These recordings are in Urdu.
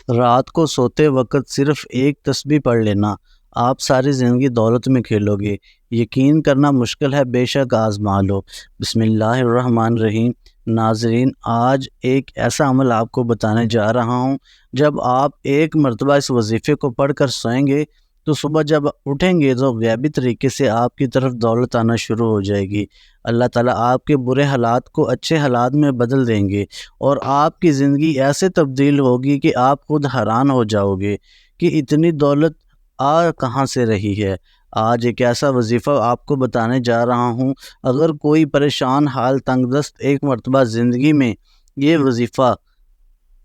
رات کو سوتے وقت صرف ایک تسبیح پڑھ لینا، آپ ساری زندگی دولت میں کھیلو گے۔ یقین کرنا مشکل ہے، بے شک آزما لو۔ بسم اللہ الرحمن الرحیم۔ ناظرین، آج ایک ایسا عمل آپ کو بتانے جا رہا ہوں، جب آپ ایک مرتبہ اس وظیفے کو پڑھ کر سوئیں گے تو صبح جب اٹھیں گے تو غیبی طریقے سے آپ کی طرف دولت آنا شروع ہو جائے گی۔ اللہ تعالیٰ آپ کے برے حالات کو اچھے حالات میں بدل دیں گے، اور آپ کی زندگی ایسے تبدیل ہوگی کہ آپ خود حیران ہو جاؤ گے کہ اتنی دولت آ کہاں سے رہی ہے۔ آج ایک ایسا وظیفہ آپ کو بتانے جا رہا ہوں، اگر کوئی پریشان حال تنگ دست ایک مرتبہ زندگی میں یہ وظیفہ،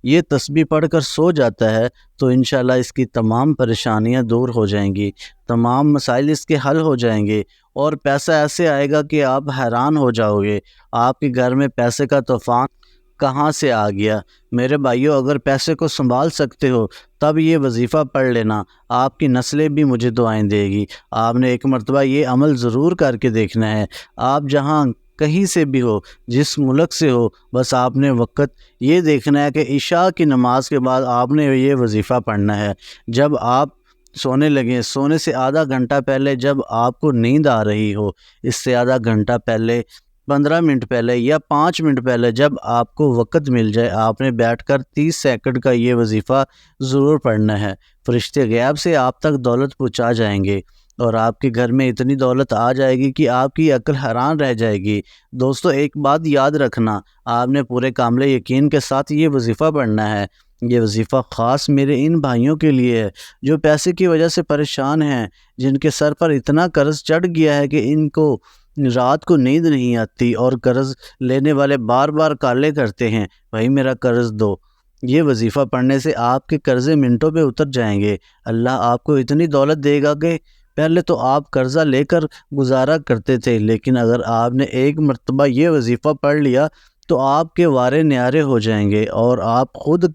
یہ تسبیح پڑھ کر سو جاتا ہے تو انشاءاللہ اس کی تمام پریشانیاں دور ہو جائیں گی، تمام مسائل اس کے حل ہو جائیں گے، اور پیسہ ایسے آئے گا کہ آپ حیران ہو جاؤ گے، آپ کے گھر میں پیسے کا طوفان کہاں سے آ گیا۔ میرے بھائیوں، اگر پیسے کو سنبھال سکتے ہو تب یہ وظیفہ پڑھ لینا، آپ کی نسلیں بھی مجھے دعائیں دے گی۔ آپ نے ایک مرتبہ یہ عمل ضرور کر کے دیکھنا ہے، آپ جہاں کہیں سے بھی ہو، جس ملک سے ہو، بس آپ نے وقت یہ دیکھنا ہے کہ عشاء کی نماز کے بعد آپ نے یہ وظیفہ پڑھنا ہے۔ جب آپ سونے لگیں، سونے سے آدھا گھنٹہ پہلے جب آپ کو نیند آ رہی ہو، اس سے آدھا گھنٹہ پہلے، 15 منٹ پہلے یا 5 منٹ پہلے جب آپ کو وقت مل جائے، آپ نے بیٹھ کر 30 سیکنڈ کا یہ وظیفہ ضرور پڑھنا ہے۔ فرشتے غیب سے آپ تک دولت پہنچا جائیں گے، اور آپ کے گھر میں اتنی دولت آ جائے گی کہ آپ کی عقل حیران رہ جائے گی۔ دوستو، ایک بات یاد رکھنا، آپ نے پورے کامل یقین کے ساتھ یہ وظیفہ پڑھنا ہے۔ یہ وظیفہ خاص میرے ان بھائیوں کے لیے ہے جو پیسے کی وجہ سے پریشان ہیں، جن کے سر پر اتنا قرض چڑھ گیا ہے کہ ان کو رات کو نیند نہیں آتی، اور قرض لینے والے بار بار کالے کرتے ہیں، بھائی میرا قرض دو۔ یہ وظیفہ پڑھنے سے آپ کے قرضے منٹوں پہ اتر جائیں گے۔ اللہ آپ کو اتنی دولت دے گا کہ پہلے تو آپ قرضہ لے کر گزارا کرتے تھے، لیکن اگر آپ نے ایک مرتبہ یہ وظیفہ پڑھ لیا تو آپ کے وارے نیارے ہو جائیں گے، اور آپ خود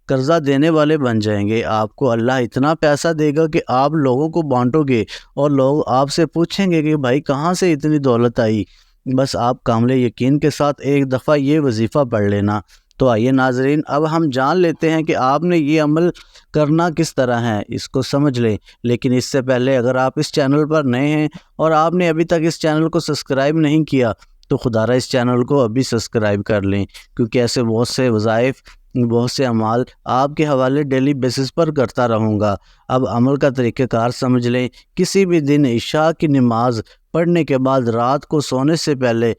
قرضہ دینے والے بن جائیں گے۔ آپ کو اللہ اتنا پیسہ دے گا کہ آپ لوگوں کو بانٹو گے، اور لوگ آپ سے پوچھیں گے کہ بھائی کہاں سے اتنی دولت آئی۔ بس آپ کامل یقین کے ساتھ ایک دفعہ یہ وظیفہ پڑھ لینا۔ تو آئیے ناظرین، اب ہم جان لیتے ہیں کہ آپ نے یہ عمل کرنا کس طرح ہے، اس کو سمجھ لیں۔ لیکن اس سے پہلے اگر آپ اس چینل پر نئے ہیں اور آپ نے ابھی تک اس چینل کو سبسکرائب نہیں کیا تو خدا را اس چینل کو ابھی سبسکرائب کر لیں، کیونکہ ایسے بہت سے وظائف، بہت سے اعمال آپ کے حوالے ڈیلی بیسس پر کرتا رہوں گا۔ اب عمل کا طریقہ کار سمجھ لیں۔ کسی بھی دن عشاء کی نماز پڑھنے کے بعد رات کو سونے سے پہلے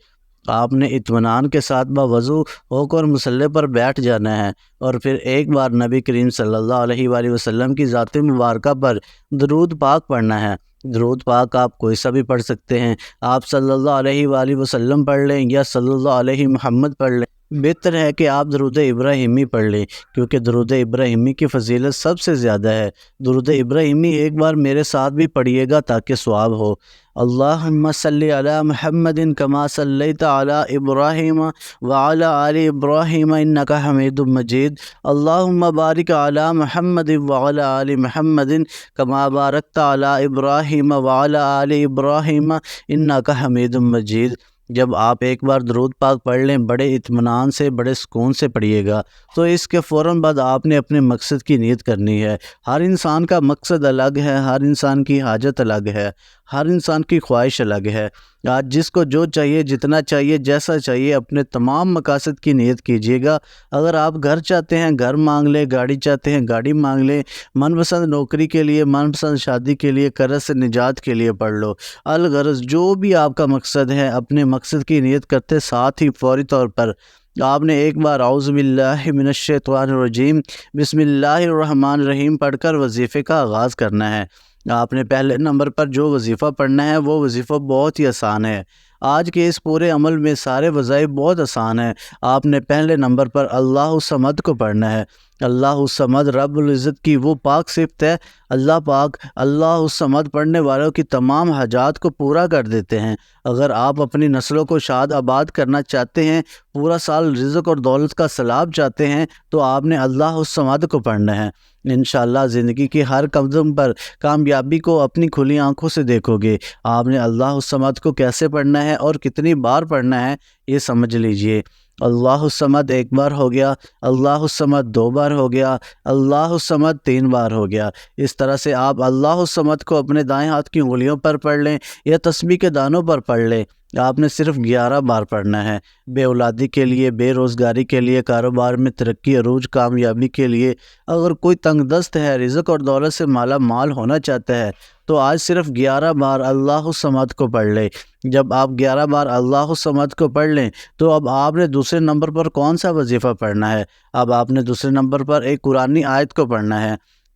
آپ نے اطمینان کے ساتھ باوضو ہو کر مصلی پر بیٹھ جانا ہے، اور پھر ایک بار نبی کریم صلی اللہ علیہ وآلہ وسلم کی ذات مبارکہ پر درود پاک پڑھنا ہے۔ درود پاک آپ کوئی سا بھی پڑھ سکتے ہیں، آپ صلی اللہ علیہ وآلہ وسلم پڑھ لیں یا صلی اللہ علیہ محمد پڑھ لیں۔ بہتر ہے کہ آپ درود ابراہیمی پڑھ لیں، کیونکہ درود ابراہیمی کی فضیلت سب سے زیادہ ہے۔ درود ابراہیمی ایک بار میرے ساتھ بھی پڑھیے گا تاکہ ثواب ہو۔ اللہم صلی علی محمد کما صلیت علی ابراہیم وعلی آل ابراہیم انک حمید مجید۔ اللہم بارک علی محمد وعلی آل محمد کما بارکت علی ابراہیم وعلی آل ابراہیم انک حمید مجید۔ جب آپ ایک بار درود پاک پڑھ لیں، بڑے اطمینان سے، بڑے سکون سے پڑھیے گا، تو اس کے فوراً بعد آپ نے اپنے مقصد کی نیت کرنی ہے۔ ہر انسان کا مقصد الگ ہے، ہر انسان کی حاجت الگ ہے، ہر انسان کی خواہش الگ ہے۔ آج جس کو جو چاہیے، جتنا چاہیے، جیسا چاہیے، اپنے تمام مقاصد کی نیت کیجیے گا۔ اگر آپ گھر چاہتے ہیں گھر مانگ لیں، گاڑی چاہتے ہیں گاڑی مانگ لیں، من پسند نوکری کے لیے، من پسند شادی کے لیے، قرض سے نجات کے لیے پڑھ لو۔ الغرض جو بھی آپ کا مقصد ہے، اپنے مقصد کی نیت کرتے ساتھ ہی فوری طور پر آپ نے ایک بار اعوذ باللہ من الشیطان الرجیم بسم اللہ الرحمن الرحیم پڑھ کر وظیفے کا آغاز کرنا ہے۔ آپ نے پہلے نمبر پر جو وظیفہ پڑھنا ہے وہ وظیفہ بہت ہی آسان ہے۔ آج کے اس پورے عمل میں سارے وظائف بہت آسان ہیں۔ آپ نے پہلے نمبر پر اللہ الصمد کو پڑھنا ہے۔ اللہ الصمد رب العزت کی وہ پاک صفت ہے۔ اللہ پاک اللہ الصمد پڑھنے والوں کی تمام حاجات کو پورا کر دیتے ہیں۔ اگر آپ اپنی نسلوں کو شاد آباد کرنا چاہتے ہیں، پورا سال رزق اور دولت کا سیلاب چاہتے ہیں، تو آپ نے اللہ الصمد کو پڑھنا ہے۔ انشاءاللہ زندگی کے ہر قدم پر کامیابی کو اپنی کھلی آنکھوں سے دیکھو گے۔ آپ نے اللہ الصمد کو کیسے پڑھنا ہے اور کتنی بار پڑھنا ہے، یہ سمجھ لیجئے۔ اللہ الصمد ایک بار ہو گیا، اللہ الصمد دو بار ہو گیا، اللہ الصمد تین بار ہو گیا۔ اس طرح سے آپ اللہ الصمد کو اپنے دائیں ہاتھ کی انگلیوں پر پڑھ لیں یا تسبیح کے دانوں پر پڑھ لیں۔ آپ نے صرف 11 بار پڑھنا ہے۔ بے اولادی کے لیے، بے روزگاری کے لیے، کاروبار میں ترقی عروج کامیابی کے لیے، اگر کوئی تنگ دست ہے، رزق اور دولت سے مالا مال ہونا چاہتا ہے تو آج صرف 11 بار اللہ الصمد کو پڑھ لے۔ جب آپ 11 بار اللہ الصمد کو پڑھ لیں تو اب آپ نے دوسرے نمبر پر کون سا وظیفہ پڑھنا ہے؟ اب آپ نے دوسرے نمبر پر ایک قرآنی آیت کو پڑھنا ہے۔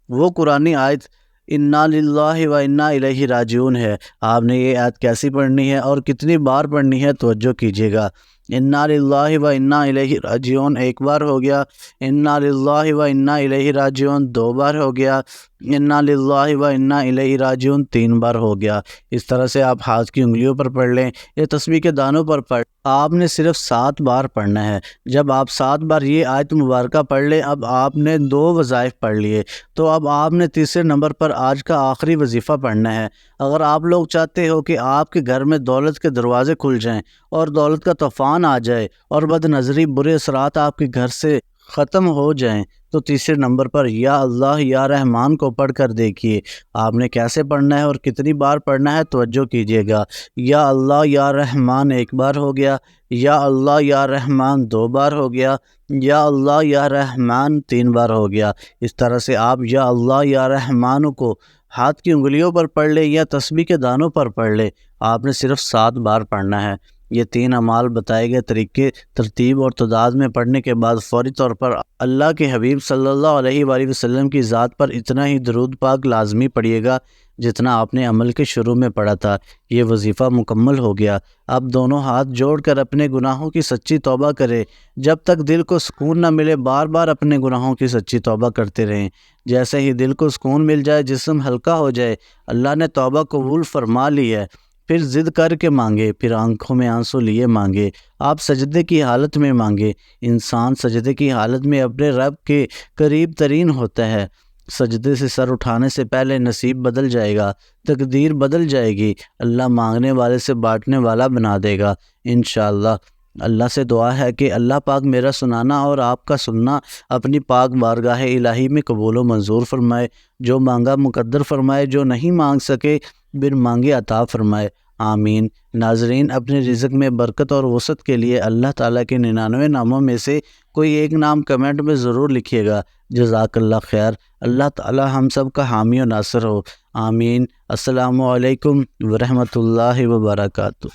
وہ قرآنی آیت انا للہ و انا الیہ راجعون ہے۔ آپ نے یہ آیت کیسی پڑھنی ہے اور کتنی بار پڑھنی ہے توجہ کیجیے گا۔ انا للہ و انا الیہ راجعون ایک بار ہو گیا، انا للہ و انا الیہ راجعون دو بار ہو گیا، انا للہ و انا الیہ راجعون تین بار ہو گیا۔ اس طرح سے آپ ہاتھ کی انگلیوں پر پڑھ لیں یا تسبیح کے دانوں پر پڑھ، آپ نے صرف 7 بار پڑھنا ہے۔ جب آپ 7 بار یہ آیت مبارکہ پڑھ لیں، اب آپ نے 2 وظائف پڑھ لیے، تو اب آپ نے تیسرے نمبر پر آج کا آخری وظیفہ پڑھنا ہے۔ اگر آپ لوگ چاہتے ہو کہ آپ کے گھر میں دولت کے دروازے کھل جائیں اور دولت کا طوفان آ جائے اور بد نظری برے اثرات آپ کے گھر سے ختم ہو جائیں، تو تیسرے نمبر پر یا اللہ یا رحمان کو پڑھ کر دیکھیے۔ آپ نے کیسے پڑھنا ہے اور کتنی بار پڑھنا ہے توجہ کیجیے گا۔ یا اللہ یا رحمان ایک بار ہو گیا، یا اللہ یا رحمان دو بار ہو گیا، یا اللہ یا رحمان تین بار ہو گیا۔ اس طرح سے آپ یا اللہ یا رحمان کو ہاتھ کی انگلیوں پر پڑھ لے یا تسبیح کے دانوں پر پڑھ لے۔ آپ نے صرف 7 بار پڑھنا ہے۔ یہ 3 اعمال بتائے گئے طریقے ترتیب اور تعداد میں پڑھنے کے بعد فوری طور پر اللہ کے حبیب صلی اللہ علیہ وآلہ وسلم کی ذات پر اتنا ہی درود پاک لازمی پڑھیے گا جتنا آپ نے عمل کے شروع میں پڑھا تھا۔ یہ وظیفہ مکمل ہو گیا۔ اب دونوں ہاتھ جوڑ کر اپنے گناہوں کی سچی توبہ کرے۔ جب تک دل کو سکون نہ ملے بار بار اپنے گناہوں کی سچی توبہ کرتے رہیں۔ جیسے ہی دل کو سکون مل جائے، جسم ہلکا ہو جائے، اللہ نے توبہ قبول فرما لی ہے، پھر ضد کر کے مانگے، پھر آنکھوں میں آنسو لیے مانگے۔ آپ سجدے کی حالت میں مانگے۔ انسان سجدے کی حالت میں اپنے رب کے قریب ترین ہوتا ہے۔ سجدے سے سر اٹھانے سے پہلے نصیب بدل جائے گا، تقدیر بدل جائے گی۔ اللہ مانگنے والے سے بانٹنے والا بنا دے گا انشاءاللہ۔ اللہ سے دعا ہے کہ اللہ پاک میرا سنانا اور آپ کا سننا اپنی پاک بارگاہ الہی میں قبول و منظور فرمائے۔ جو مانگا مقدر فرمائے، جو نہیں مانگ سکے بن مانگے عطا فرمائے، آمین۔ ناظرین، اپنے رزق میں برکت اور وسعت کے لیے اللہ تعالیٰ کے 99 ناموں میں سے کوئی ایک نام کمنٹ میں ضرور لکھیے گا۔ جزاک اللہ خیر۔ اللہ تعالیٰ ہم سب کا حامی و ناصر ہو، آمین۔ السلام علیکم ورحمۃ اللہ وبرکاتہ۔